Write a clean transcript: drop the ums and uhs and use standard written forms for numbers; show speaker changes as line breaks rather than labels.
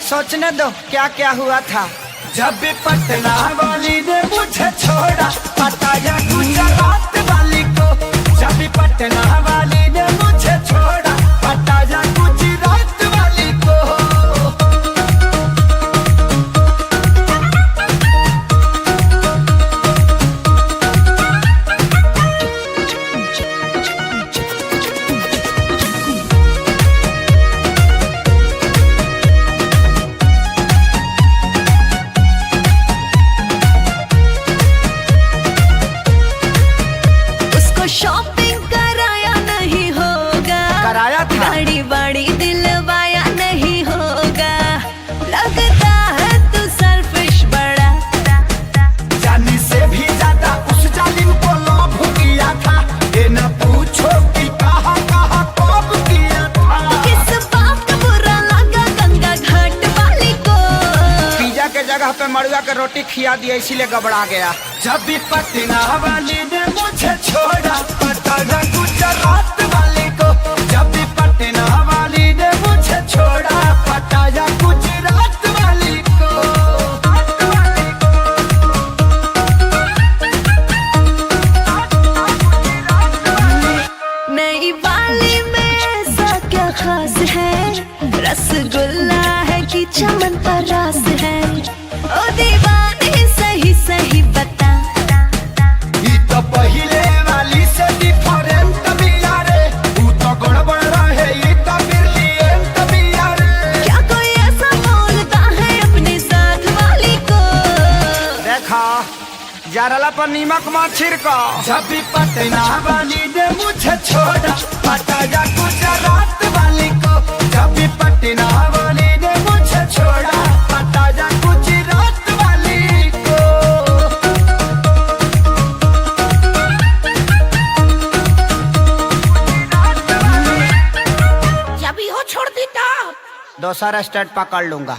सोचने दो क्या क्या हुआ था। जब भी पटना वाली ने मुझे छोड़ा, पता या गुजरात वाली को। जब भी पटना वाली ने मुझे छोड़ा, पता या गुजरात वाली को।
शॉपिंग कराया नहीं होगा,
कराया था।
गाड़ी बड़ी दिलवाया नहीं होगा, लगता है तू सेल्फिश बड़ा।
जानी से भी ज्यादा उस जालिम को लोभ किया था। ये न पूछो कि कहाँ कहाँ कब किया था।
किस बात का बुरा लगा गंगा घाट वाली को।
पिज्जा के जगह पे मड़ुआ के रोटी खिया दिया, इसीलिए गबड़ा गया। जब भी पटना वाली ने मुझे छोड़ा, पता न गुजरात वाली को। जब भी पटना वाली ने मुझे छोड़ा, पता न गुजरात वाली को।
नई वाली में ऐसा क्या खास है, रसगुल्ला है कि चमन का रास है। ओ दीवानी सही सही बता,
तो पहिले वाली से डिफरेंट बिया रे। तू तो गड़बड़ रहे, ये तो ब्रिलियंट बिया रे।
क्या कोई ऐसा बोलता है अपने साथ वाली को।
देखा जरला पर नीमक मत छिड़को। जब भी पटना वाली ने मुझे छोड़ा, पता या गुजरात वाली को। जब भी पटना वाली ने मुझे छोड़ा, पता या गुजरात वाली को।
जब हो छोड़ देता,
दूसरा स्टेट पकड़ लूंगा।